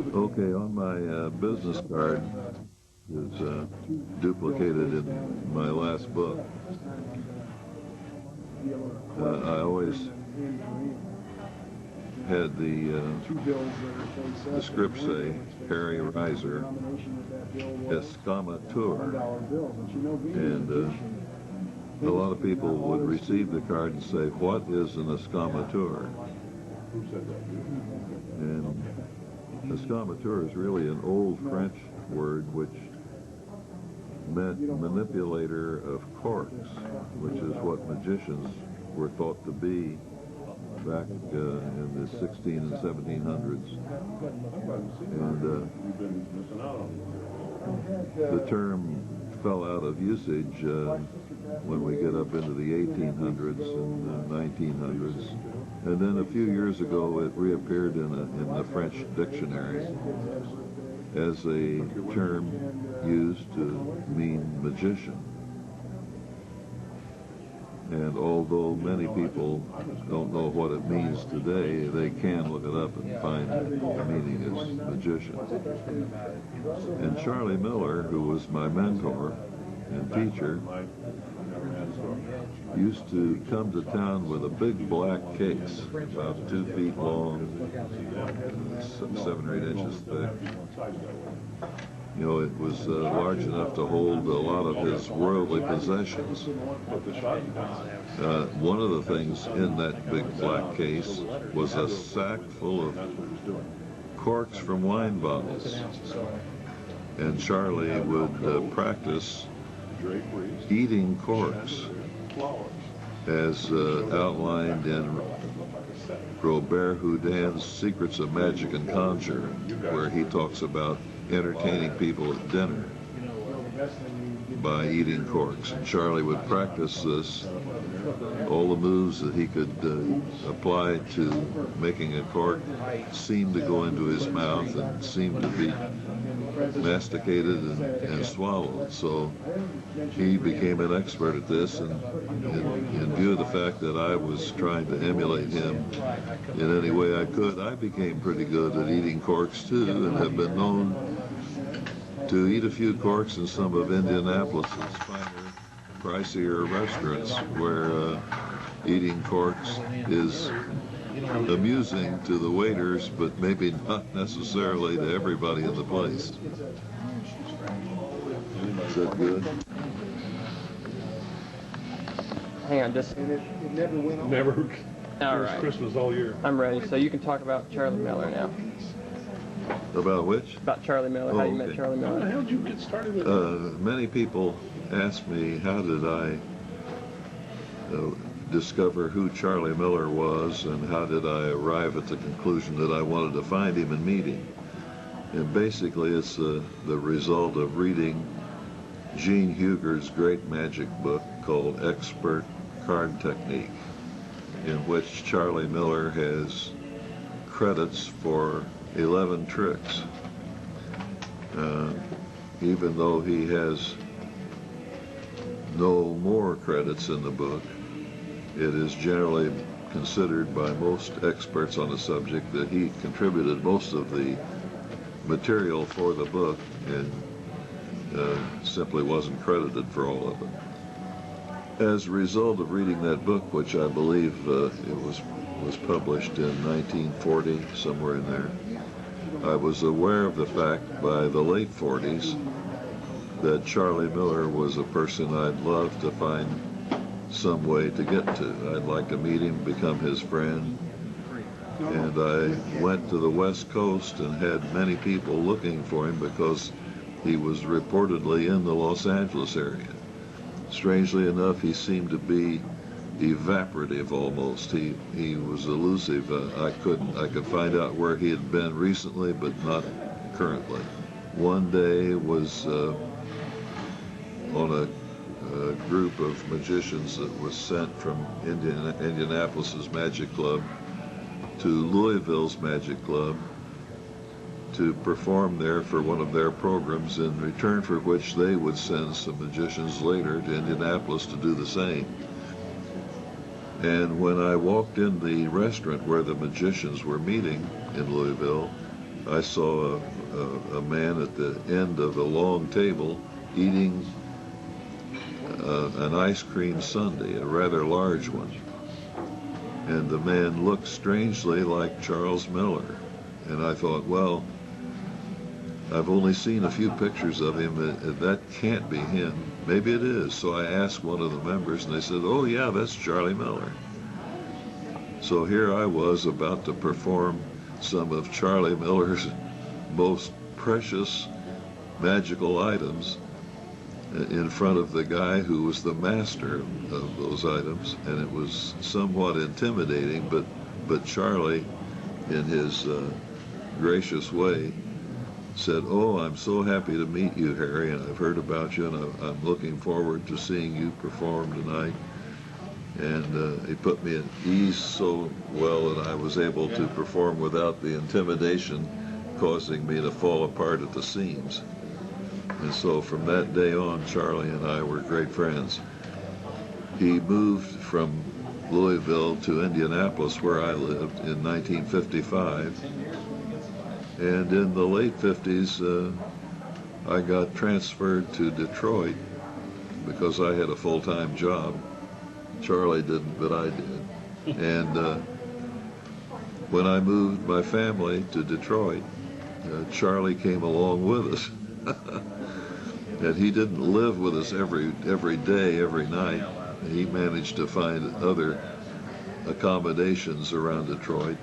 Okay, on my business card is duplicated in my last book. I always had the script say Harry Reiser Escamateur, and a lot of people would receive the card and say, "What is an escamateur?" And escamateur is really an old French word which meant manipulator of corks, which is what magicians were thought to be back in the 16 and 1700s. And the term fell out of usage when we get up into the 1800s and 1900s. And then a few years ago it reappeared in the French dictionary as a term used to mean magician. And although many people don't know what it means today, they can look it up and find the meaning as magician. And Charlie Miller, who was my mentor and teacher, used to come to town with a big black case, about 2 feet long, 7 or 8 inches thick. You know, it was large enough to hold a lot of his worldly possessions. One of the things in that big black case was a sack full of corks from wine bottles. And Charlie would practice eating corks as outlined in Robert Houdin's Secrets of Magic and Conjure, where he talks about entertaining people at dinner by eating corks. And Charlie would practice this, all the moves that he could apply to making a cork seemed to go into his mouth and seemed to be masticated and swallowed. So he became an expert at this, and in view of the fact that I was trying to emulate him in any way I could, I became pretty good at eating corks too, and have been known to eat a few corks in some of Indianapolis's finer, pricier restaurants, where eating corks is amusing to the waiters, but maybe not necessarily to everybody in the place. Is that good? Hang on, just... And it never went on? Never. All right. Christmas all year. I'm ready, so you can talk about Charlie Miller now. About which? About Charlie Miller, how you met Charlie How the Miller. hell did you get started with that? Many people ask me, how did I discover who Charlie Miller was, and how did I arrive at the conclusion that I wanted to find him and meet him? And basically it's the result of reading Gene Huger's great magic book called Expert Card Technique, in which Charlie Miller has credits for 11 tricks. Even though he has no more credits in the book, it is generally considered by most experts on the subject that he contributed most of the material for the book and simply wasn't credited for all of it. As a result of reading that book, which I believe it was published in 1940, somewhere in there, I was aware of the fact by the late 40s that Charlie Miller was a person I'd love to find some way to get to. I'd like to meet him, become his friend. And I went to the West Coast and had many people looking for him because he was reportedly in the Los Angeles area. Strangely enough, he seemed to be evaporative almost. He was elusive. I could find out where he had been recently, but not currently. One day was on a group of magicians that was sent from Indianapolis's Magic Club to Louisville's Magic Club to perform there for one of their programs, in return for which they would send some magicians later to Indianapolis to do the same. And when I walked in the restaurant where the magicians were meeting in Louisville, I saw a man at the end of a long table eating an ice cream sundae, a rather large one. And the man looked strangely like Charles Miller. And I thought, well, I've only seen a few pictures of him. That can't be him. Maybe it is. So I asked one of the members, and they said, oh, yeah, that's Charlie Miller. So here I was about to perform some of Charlie Miller's most precious magical items in front of the guy who was the master of those items, and it was somewhat intimidating, but Charlie, in his gracious way, said, oh, I'm so happy to meet you, Harry, and I've heard about you, and I'm looking forward to seeing you perform tonight. And he put me at ease so well that I was able to perform without the intimidation causing me to fall apart at the seams. And so from that day on, Charlie and I were great friends. He moved from Louisville to Indianapolis, where I lived, in 1955. And in the late 50s, I got transferred to Detroit because I had a full-time job. Charlie didn't, but I did. And when I moved my family to Detroit, Charlie came along with us. And he didn't live with us every day, every night. He managed to find other accommodations around Detroit,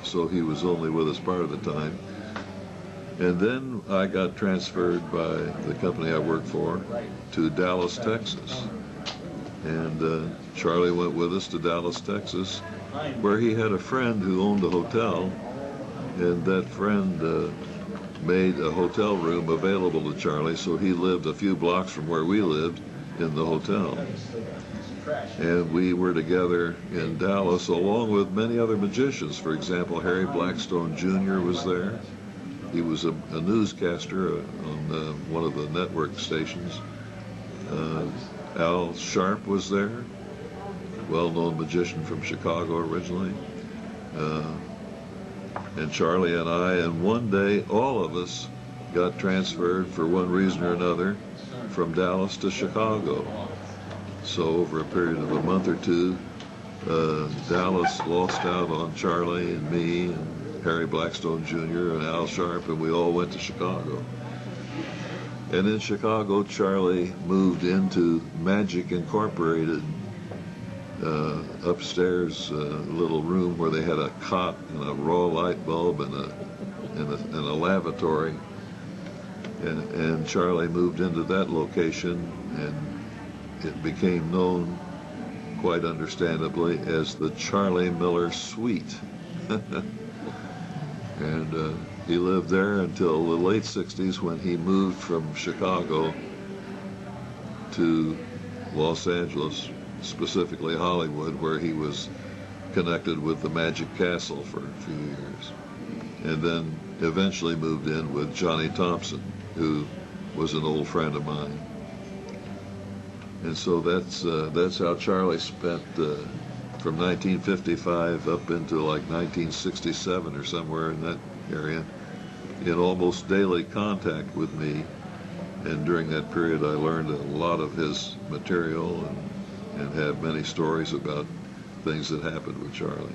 so he was only with us part of the time. And then I got transferred by the company I worked for to Dallas, Texas. And Charlie went with us to Dallas, Texas, where he had a friend who owned a hotel, and that friend made a hotel room available to Charlie, so he lived a few blocks from where we lived in the hotel. And we were together in Dallas along with many other magicians. For example, Harry Blackstone Jr. was there. He was a newscaster on one of the network stations. Al Sharp was there, well-known magician from Chicago originally. And Charlie and I, and one day all of us got transferred for one reason or another from Dallas to Chicago. So over a period of a month or two, Dallas lost out on Charlie and me and Harry Blackstone Jr. and Al Sharp, and we all went to Chicago. And in Chicago, Charlie moved into Magic Incorporated, upstairs, little room where they had a cot and a raw light bulb and a lavatory. And Charlie moved into that location, and it became known, quite understandably, as the Charlie Miller Suite. And he lived there until the late 60s, when he moved from Chicago to Los Angeles, specifically Hollywood, where he was connected with the Magic Castle for a few years, and then eventually moved in with Johnny Thompson, who was an old friend of mine. And so that's how Charlie spent from 1955 up into like 1967 or somewhere in that area, in almost daily contact with me. And during that period, I learned a lot of his material and have many stories about things that happened with Charlie.